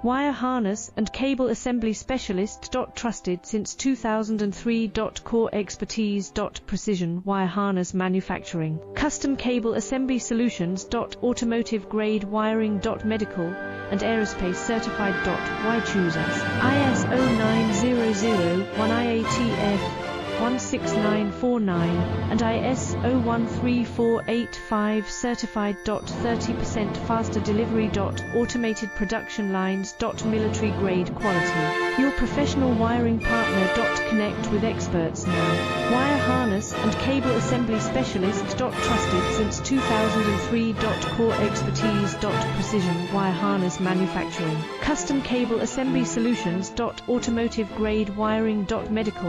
Wire harness and cable assembly specialist. Trusted since 2003. Core expertise. Precision wire harness manufacturing. Custom cable assembly solutions. Automotive grade wiring. Medical and aerospace certified. Why choose us? ISO 9001 IATF 16949 and ISO 13485 certified. 30% faster delivery. Automated production lines. Military grade quality. Your professional wiring partner. Connect with experts now. Wire harness and cable assembly specialist. Trusted since 2003. Core expertise. Precision wire harness manufacturing. Custom cable assembly solutions. Automotive grade wiring. Medical